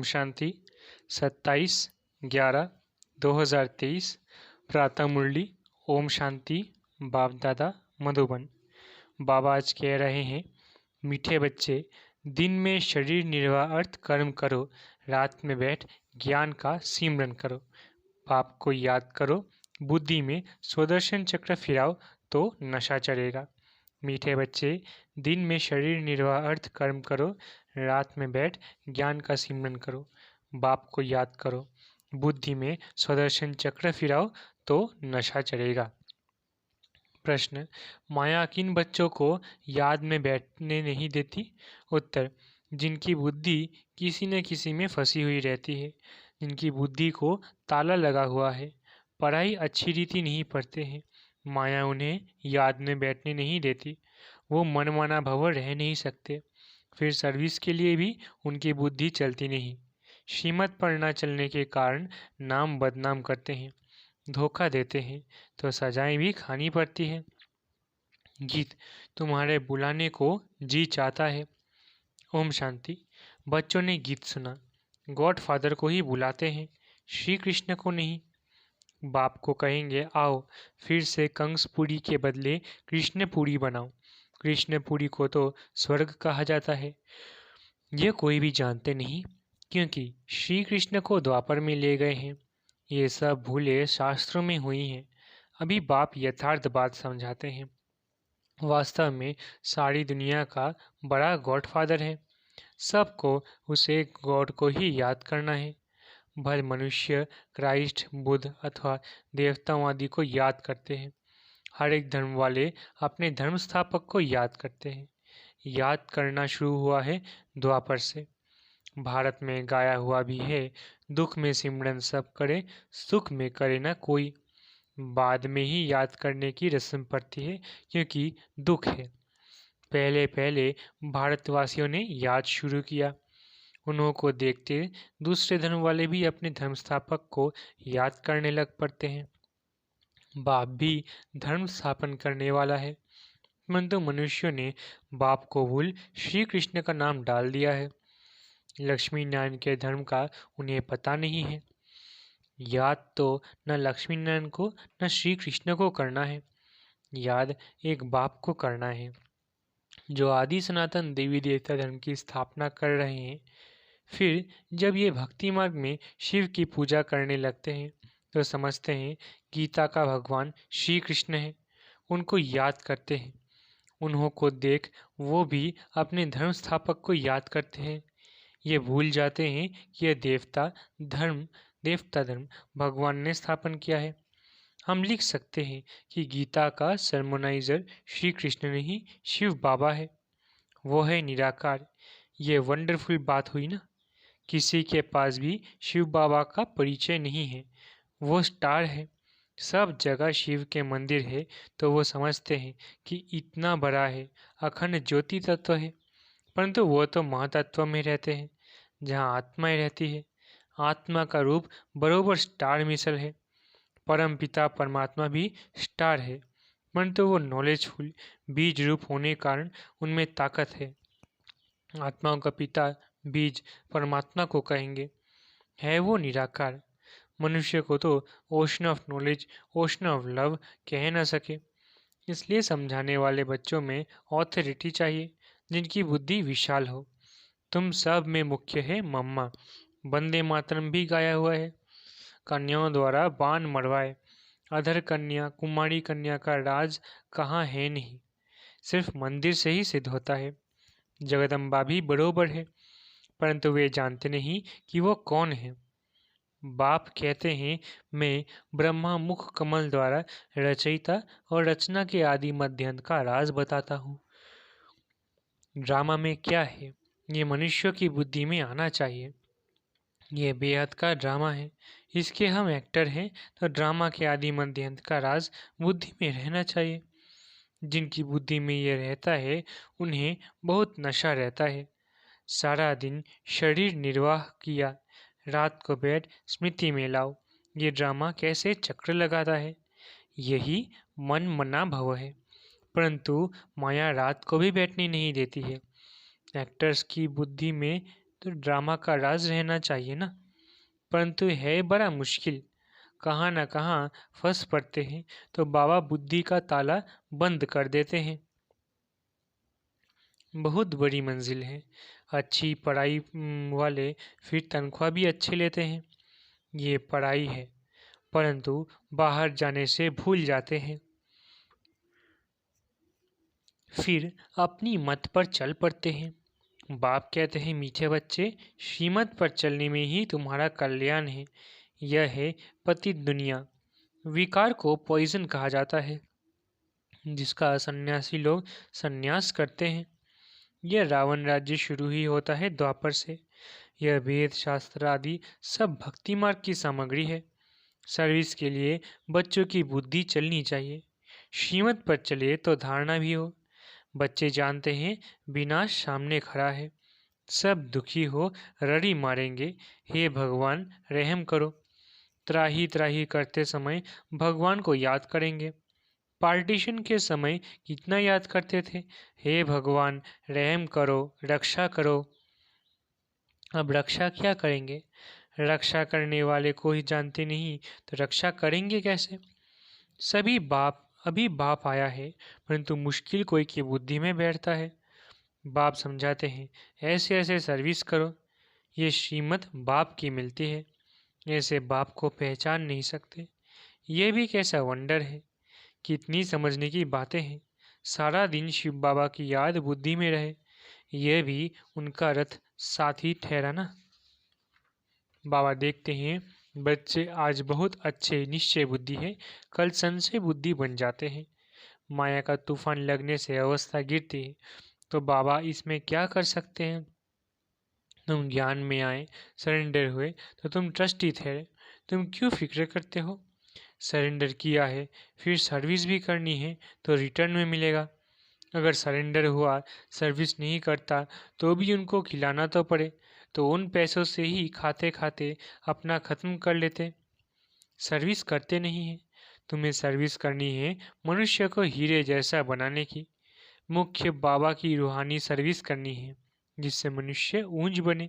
ओम शांति। 27/11/2023 प्रातः मुरली। ओम शांति। बाप दादा मधुबन। बाबा आज कह रहे हैं, मीठे बच्चे, दिन में शरीर निर्वाह अर्थ कर्म करो, रात में बैठ ज्ञान का सिमरन करो। बाप को याद करो, बुद्धि में स्वदर्शन चक्र फिराओ तो नशा चढ़ेगा। मीठे बच्चे, दिन में शरीर निर्वाह अर्थ कर्म करो, रात में बैठ ज्ञान का सिमरन करो। बाप को याद करो, बुद्धि में स्वदर्शन चक्र फिराओ तो नशा चढ़ेगा। प्रश्न, माया किन बच्चों को याद में बैठने नहीं देती? उत्तर, जिनकी बुद्धि किसी न किसी में फंसी हुई रहती है, जिनकी बुद्धि को ताला लगा हुआ है, पढ़ाई अच्छी रीति नहीं पढ़ते हैं, माया उन्हें याद में बैठने नहीं देती। वो मनमाना भंवर रह नहीं सकते, फिर सर्विस के लिए भी उनकी बुद्धि चलती नहीं। श्रीमत पर न चलने के कारण नाम बदनाम करते हैं, धोखा देते हैं तो सजाएं भी खानी पड़ती है। गीत, तुम्हारे बुलाने को जी चाहता है। ओम शांति। बच्चों ने गीत सुना, गॉड फादर को ही बुलाते हैं, श्री कृष्ण को नहीं। बाप को कहेंगे, आओ फिर से कंसपुरी के बदले कृष्णपुरी बनाओ। कृष्णपुरी को तो स्वर्ग कहा जाता है, ये कोई भी जानते नहीं, क्योंकि श्री कृष्ण को द्वापर में ले गए हैं। ये सब भूले शास्त्रों में हुई हैं। अभी बाप यथार्थ बात समझाते हैं। वास्तव में सारी दुनिया का बड़ा गॉड फादर है, सबको उसे गॉड को ही याद करना है। भले मनुष्य क्राइस्ट, बुद्ध अथवा देवताओं आदि को याद करते हैं। हर एक धर्म वाले अपने धर्म स्थापक को याद करते हैं। याद करना शुरू हुआ है द्वापर से। भारत में गाया हुआ भी है, दुख में सिमरन सब करे, सुख में करे ना कोई। बाद में ही याद करने की रस्म पड़ती है, क्योंकि दुख है। पहले पहले भारतवासियों ने याद शुरू किया। उन्हों को देखते दूसरे धर्म वाले भी अपने धर्म स्थापक को याद करने लग पड़ते हैं। बाप भी धर्म स्थापन करने वाला है, परंतु मनुष्यों ने बाप को भूल श्री कृष्ण का नाम डाल दिया है। लक्ष्मी नारायण के धर्म का उन्हें पता नहीं है। याद तो न लक्ष्मी नारायण को न श्री कृष्ण को करना है, याद एक बाप को करना है, जो आदि सनातन देवी देवता धर्म की स्थापना कर रहे हैं। फिर जब ये भक्ति मार्ग में शिव की पूजा करने लगते हैं तो समझते हैं गीता का भगवान श्री कृष्ण है, उनको याद करते हैं। उन्हों को देख वो भी अपने धर्म स्थापक को याद करते हैं। ये भूल जाते हैं कि यह देवता धर्म भगवान ने स्थापन किया है। हम लिख सकते हैं कि गीता का सरमोनाइजर श्री कृष्ण नहीं, शिव बाबा है। वो है निराकार। ये वंडरफुल बात हुई ना। किसी के पास भी शिव बाबा का परिचय नहीं है। वो स्टार है, सब जगह शिव के मंदिर है, तो वो समझते हैं कि इतना बड़ा है, अखंड ज्योति तत्व है। परंतु वो तो महातत्व में रहते हैं, जहाँ आत्माएं रहती है। आत्मा का रूप बरोबर स्टार मिसल है। परम पिता परमात्मा भी स्टार है, परंतु वो नॉलेजफुल बीज रूप होने कारण उनमें ताकत है। आत्माओं का पिता बीज परमात्मा को कहेंगे, है वो निराकार। मनुष्य को तो ocean of knowledge, ocean of love कह न सके। इसलिए समझाने वाले बच्चों में ऑथोरिटी चाहिए, जिनकी बुद्धि विशाल हो। तुम सब में मुख्य है मम्मा। वंदे मातरम भी गाया हुआ है। कन्याओं द्वारा बाण मरवाए, अधर कन्या कुमारी कन्या का राज कहाँ है नहीं, सिर्फ मंदिर से ही सिद्ध होता है। जगदम्बा भी बरोबर है, परंतु वे जानते नहीं कि वो कौन है। बाप कहते हैं, मैं ब्रह्मा मुख कमल द्वारा रचयिता और रचना के आदि मध्यांत का राज बताता हूँ। ड्रामा में क्या है, ये मनुष्यों की बुद्धि में आना चाहिए। ये बेहद का ड्रामा है, इसके हम एक्टर हैं, तो ड्रामा के आदि मध्यांत का राज बुद्धि में रहना चाहिए। जिनकी बुद्धि में ये रहता है, उन्हें बहुत नशा रहता है। सारा दिन शरीर निर्वाह किया, रात को बैठ स्मृति में लाओ। ये ड्रामा कैसे चक्र लगाता है, यही मन मना भव है। परंतु माया रात को भी बैठने नहीं देती है। एक्टर्स की बुद्धि में तो ड्रामा का राज रहना चाहिए ना। परंतु है बड़ा मुश्किल, कहाँ न कहाँ फंस पड़ते हैं तो बाबा बुद्धि का ताला बंद कर देते हैं। बहुत बड़ी मंजिल है। अच्छी पढ़ाई वाले फिर तनख्वाह भी अच्छे लेते हैं। ये पढ़ाई है, परंतु बाहर जाने से भूल जाते हैं। फिर अपनी मत पर चल पड़ते हैं। बाप कहते हैं, मीठे बच्चे, श्रीमत पर चलने में ही तुम्हारा कल्याण है। यह है पतित दुनिया। विकार को पॉइजन कहा जाता है, जिसका सन्यासी लोग सन्यास करते हैं। यह रावण राज्य शुरू ही होता है द्वापर से। यह वेद शास्त्र आदि सब भक्ति मार्ग की सामग्री है। सर्विस के लिए बच्चों की बुद्धि चलनी चाहिए। श्रीमत पर चले तो धारणा भी हो। बच्चे जानते हैं विनाश सामने खड़ा है। सब दुखी हो रड़ी मारेंगे, हे भगवान रहम करो। त्राही त्राही करते समय भगवान को याद करेंगे। पार्टीशन के समय कितना याद करते थे, हे भगवान रहम करो, रक्षा करो। अब रक्षा क्या करेंगे? रक्षा करने वाले को ही जानते नहीं तो रक्षा करेंगे कैसे? सभी बाप अभी बाप आया है, परंतु मुश्किल कोई की बुद्धि में बैठता है। बाप समझाते हैं, ऐसे ऐसे सर्विस करो। ये श्रीमत बाप की मिलती है, ऐसे बाप को पहचान नहीं सकते। ये भी कैसा वंडर है, कितनी समझने की बातें हैं। सारा दिन शिव बाबा की याद बुद्धि में रहे, यह भी उनका रथ साथी ठहरा ना। बाबा देखते हैं बच्चे आज बहुत अच्छे निश्चय बुद्धि है, कल संशय बुद्धि बन जाते हैं। माया का तूफान लगने से अवस्था गिरती है, तो बाबा इसमें क्या कर सकते हैं? तुम ज्ञान में आए, सरेंडर हुए तो तुम ट्रस्टी ठहरे। तुम क्यों फिक्र करते हो? सरेंडर किया है, फिर सर्विस भी करनी है तो रिटर्न में मिलेगा। अगर सरेंडर हुआ, सर्विस नहीं करता तो भी उनको खिलाना तो पड़े, तो उन पैसों से ही खाते खाते अपना ख़त्म कर लेते। सर्विस करते नहीं है। तुम्हें सर्विस करनी है मनुष्य को हीरे जैसा बनाने की। मुख्य बाबा की रूहानी सर्विस करनी है, जिससे मनुष्य ऊंच बने।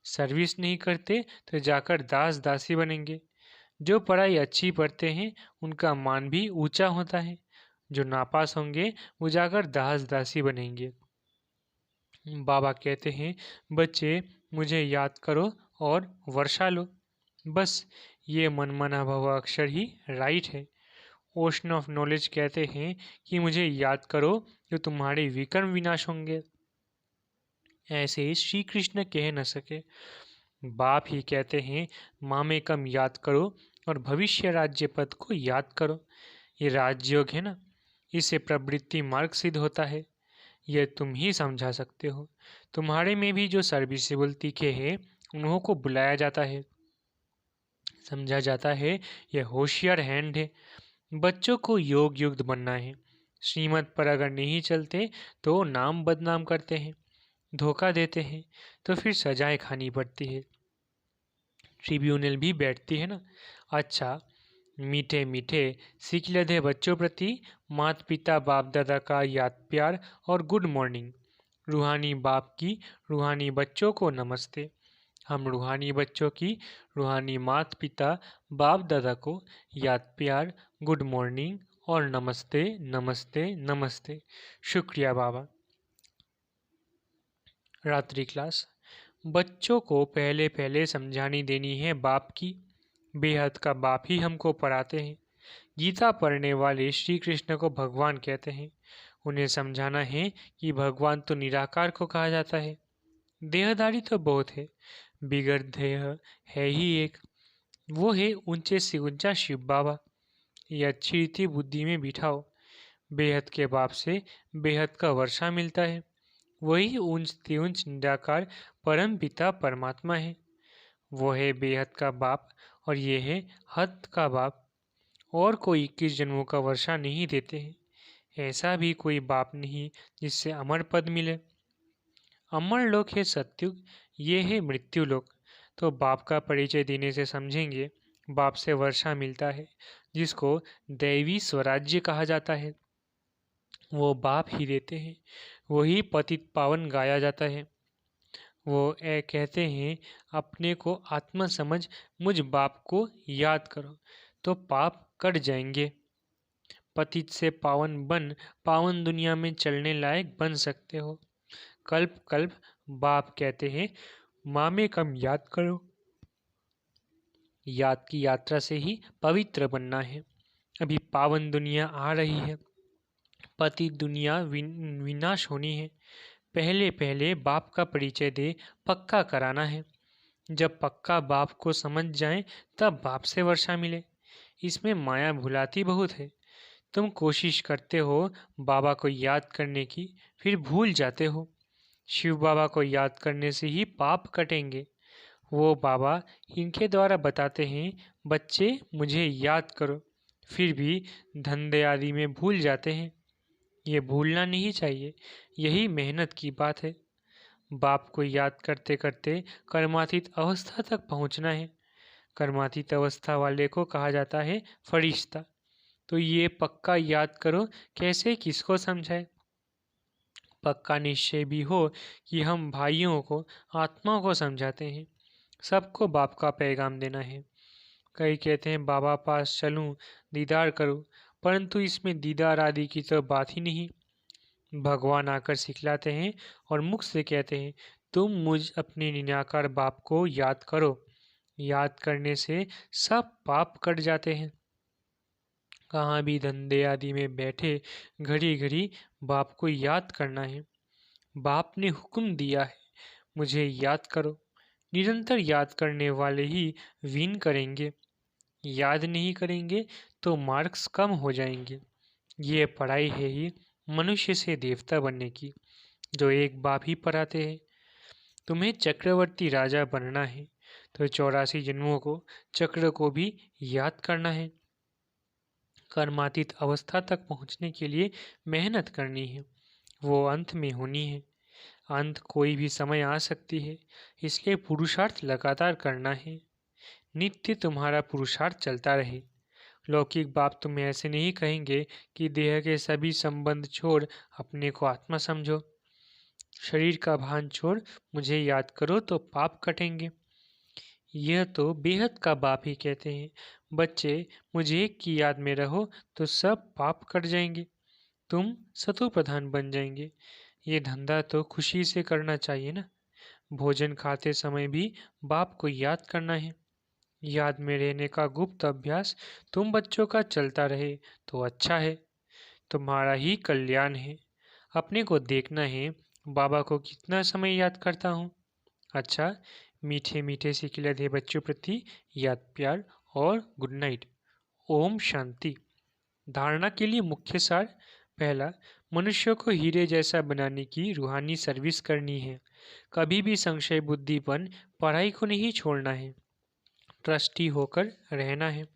सर्विस नहीं करते तो जाकर दास दासी बनेंगे। जो पढ़ाई अच्छी पढ़ते हैं उनका मान भी ऊंचा होता है। जो नापास होंगे वो जाकर दास दासी बनेंगे। बाबा कहते हैं, बच्चे मुझे याद करो और वर्षा लो। बस ये मनमना भव अक्षर ही राइट है। ओशन ऑफ नॉलेज कहते हैं कि मुझे याद करो जो तुम्हारे विकर्म विनाश होंगे। ऐसे श्री कृष्ण कह न सके। बाप ही कहते हैं, मामे कम याद करो और भविष्य राज्य पद को याद करो। ये राजयोग है ना, इससे प्रवृत्ति मार्ग सिद्ध होता है। यह तुम ही समझा सकते हो। तुम्हारे में भी जो सर्विसेबल तीखे हैं उन्हों को बुलाया जाता है, समझा जाता है। यह होशियार हैंड है। बच्चों को योग युक्त बनना है। श्रीमत पर अगर नहीं चलते तो नाम बदनाम करते हैं, धोखा देते हैं, तो फिर सजाएं खानी पड़ती है। ट्रिब्यूनल भी बैठती है ना। अच्छा, मीठे मीठे सिखलधे बच्चों प्रति माता पिता बाप दादा का याद प्यार और गुड मॉर्निंग। रूहानी बाप की रूहानी बच्चों को नमस्ते। हम रूहानी बच्चों की रूहानी माता पिता बाप दादा को याद प्यार, गुड मॉर्निंग और नमस्ते नमस्ते नमस्ते। शुक्रिया बाबा। रात्रि क्लास। बच्चों को पहले पहले समझानी देनी है बाप की। बेहद का बाप ही हमको पढ़ाते हैं। गीता पढ़ने वाले श्री कृष्ण को भगवान कहते हैं। उन्हें समझाना है कि भगवान तो निराकार को कहा जाता है। देहधारी तो बहुत है, बिगड़ देह है ही एक, वो है ऊंचे से ऊंचा शिव बाबा। ये अच्छी रीति बुद्धि में बिठाओ। बेहद के बाप से बेहद का वर्षा मिलता है। वही ऊंच ऊंच निराकार परम पिता परमात्मा है। वो है बेहद का बाप और ये है हद का बाप। और कोई 21 जन्मों का वर्षा नहीं देते हैं। ऐसा भी कोई बाप नहीं जिससे अमर पद मिले। अमर लोक है सत्युग, ये है मृत्यु लोक। तो बाप का परिचय देने से समझेंगे बाप से वर्षा मिलता है, जिसको दैवी स्वराज्य कहा जाता है। वो बाप ही देते हैं। वही पतित पावन गाया जाता है। वो कहते हैं, अपने को आत्मा समझ मुझ बाप को याद करो तो पाप कट जाएंगे। पतित से पावन बन पावन दुनिया में चलने लायक बन सकते हो। कल्प कल्प बाप कहते हैं, माँ में कम याद करो। याद की यात्रा से ही पवित्र बनना है। अभी पावन दुनिया आ रही है, पतित दुनिया विनाश होनी है। पहले पहले बाप का परिचय दे, पक्का कराना है। जब पक्का बाप को समझ जाए तब बाप से वर्षा मिले। इसमें माया भुलाती बहुत है। तुम कोशिश करते हो बाबा को याद करने की, फिर भूल जाते हो। शिव बाबा को याद करने से ही पाप कटेंगे। वो बाबा इनके द्वारा बताते हैं, बच्चे मुझे याद करो, फिर भी धंधे आदि में भूल जाते हैं। ये भूलना नहीं चाहिए, यही मेहनत की बात है। बाप को याद करते करते कर्मातीत अवस्था तक पहुंचना है। कर्मातीत अवस्था वाले को कहा जाता है फरिश्ता। तो ये पक्का याद करो, कैसे किसको समझाए। पक्का निश्चय भी हो कि हम भाइयों को, आत्माओं को समझाते हैं। सबको बाप का पैगाम देना है। कई कहते हैं बाबा पास चलूं, दीदार करूं, परंतु इसमें दीदार आदि की तो बात ही नहीं। भगवान आकर सिखलाते हैं और मुख से कहते हैं, तुम मुझ अपने निराकार बाप को याद करो। याद करने से सब पाप कट जाते हैं। कहाँ भी धंधे आदि में बैठे घड़ी घड़ी बाप को याद करना है। बाप ने हुक्म दिया है, मुझे याद करो। निरंतर याद करने वाले ही विन करेंगे। याद नहीं करेंगे तो मार्क्स कम हो जाएंगे। ये पढ़ाई है ही मनुष्य से देवता बनने की, जो एक बाप ही पढ़ाते हैं। तुम्हें चक्रवर्ती राजा बनना है तो 84 जन्मों को, चक्र को भी याद करना है। कर्मातीत अवस्था तक पहुंचने के लिए मेहनत करनी है, वो अंत में होनी है। अंत कोई भी समय आ सकती है, इसलिए पुरुषार्थ लगातार करना है। नित्य तुम्हारा पुरुषार्थ चलता रहे। लौकिक बाप तुम्हें ऐसे नहीं कहेंगे कि देह के सभी संबंध छोड़ अपने को आत्मा समझो। शरीर का भान छोड़ मुझे याद करो तो पाप कटेंगे। यह तो बेहद का बाप ही कहते हैं, बच्चे मुझे एक की याद में रहो तो सब पाप कट जाएंगे, तुम सतो प्रधान बन जाएंगे। ये धंधा तो खुशी से करना चाहिए ना। भोजन खाते समय भी बाप को याद करना है। याद में रहने का गुप्त अभ्यास तुम बच्चों का चलता रहे तो अच्छा है, तुम्हारा ही कल्याण है। अपने को देखना है, बाबा को कितना समय याद करता हूँ। अच्छा, मीठे मीठे से खिलाते बच्चों प्रति याद प्यार और गुड नाइट। ओम शांति। धारणा के लिए मुख्य सार। पहला, मनुष्य को हीरे जैसा बनाने की रूहानी सर्विस करनी है। कभी भी संशय बुद्धिपन पढ़ाई को नहीं छोड़ना है, ट्रस्टी होकर रहना है।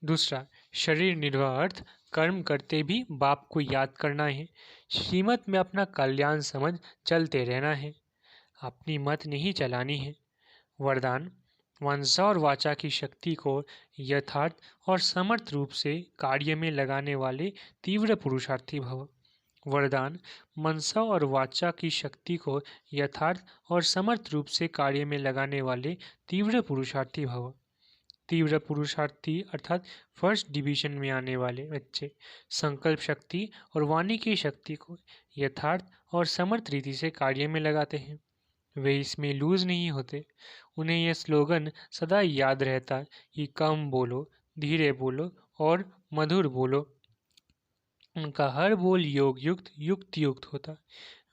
दूसरा, शरीर निर्वाह अर्थ कर्म करते भी बाप को याद करना है। श्रीमत में अपना कल्याण समझ चलते रहना है, अपनी मत नहीं चलानी है। वरदान, मनसा और वाचा की शक्ति को यथार्थ और समर्थ रूप से कार्य में लगाने वाले तीव्र पुरुषार्थी भव। वरदान, मनसा और वाचा की शक्ति को यथार्थ और समर्थ रूप से कार्य में लगाने वाले तीव्र पुरुषार्थी भव। तीव्र पुरुषार्थी अर्थात फर्स्ट डिवीजन में आने वाले बच्चे संकल्प शक्ति और वाणी की शक्ति को यथार्थ और समर्थ रीति से कार्य में लगाते हैं। वे इसमें लूज नहीं होते। उन्हें यह स्लोगन सदा याद रहता कि कम बोलो, धीरे बोलो और मधुर बोलो। उनका हर बोल योग युक्त युक्त युक्त होता।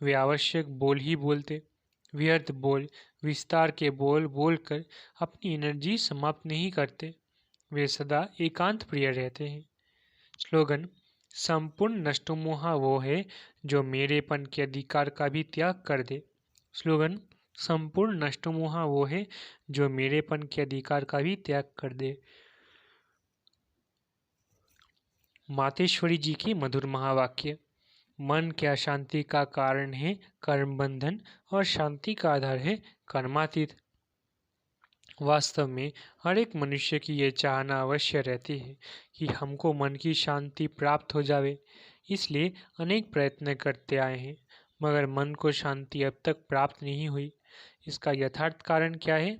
वे आवश्यक बोल ही बोलते। व्यर्थ बोल, विस्तार के बोल बोलकर अपनी एनर्जी समाप्त नहीं करते। वे सदा एकांत प्रिय रहते हैं। स्लोगन, संपूर्ण नष्टमोहा वो है जो मेरेपन के अधिकार का भी त्याग कर दे। स्लोगन, संपूर्ण नष्टमोहा वो है जो मेरेपन के अधिकार का भी त्याग कर दे। मातेश्वरी जी की मधुर महावाक्य। मन के अशांति का कारण है कर्म बंधन और शांति का आधार है कर्मातीत। वास्तव में हर एक मनुष्य की यह चाहना अवश्य रहती है कि हमको मन की शांति प्राप्त हो जावे, इसलिए अनेक प्रयत्न करते आए हैं। मगर मन को शांति अब तक प्राप्त नहीं हुई। इसका यथार्थ कारण क्या है?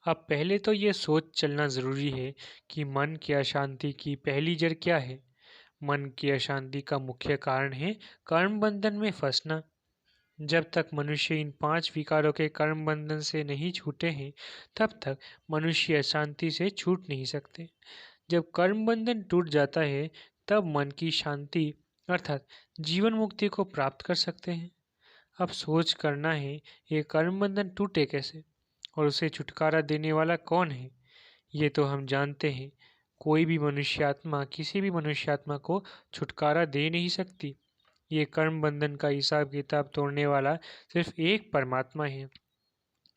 अब पहले तो ये सोच चलना ज़रूरी है कि मन की अशांति की पहली जड़ क्या है। मन की अशांति का मुख्य कारण है कर्म बंधन में फंसना। जब तक मनुष्य इन 5 विकारों के कर्म बंधन से नहीं छूटे हैं, तब तक मनुष्य अशांति से छूट नहीं सकते। जब कर्म बंधन टूट जाता है, तब मन की शांति अर्थात जीवन मुक्ति को प्राप्त कर सकते हैं। अब सोच करना है, ये कर्म बंधन टूटे कैसे और उसे छुटकारा देने वाला कौन है? ये तो हम जानते हैं। कोई भी मनुष्यात्मा किसी भी मनुष्यात्मा को छुटकारा दे नहीं सकती। ये कर्म बंधन का हिसाब किताब तोड़ने वाला सिर्फ एक परमात्मा है।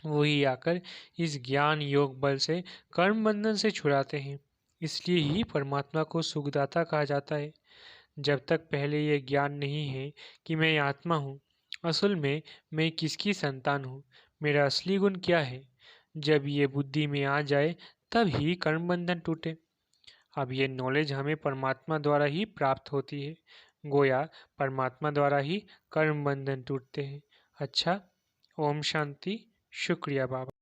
वही आकर इस ज्ञान योग बल से कर्म बंधन से छुड़ाते हैं। इसलिए ही परमात्मा को सुखदाता कहा जाता है। जब तक पहले ये ज्ञान नहीं है कि मैं आत्मा हूँ, असल में मैं किसकी संतान हूँ, मेरा असली गुण क्या है, जब ये बुद्धि में आ जाए तब ही कर्म बंधन टूटे। अब ये नॉलेज हमें परमात्मा द्वारा ही प्राप्त होती है। गोया परमात्मा द्वारा ही कर्म बंधन टूटते हैं। अच्छा, ओम शांति। शुक्रिया बाबा।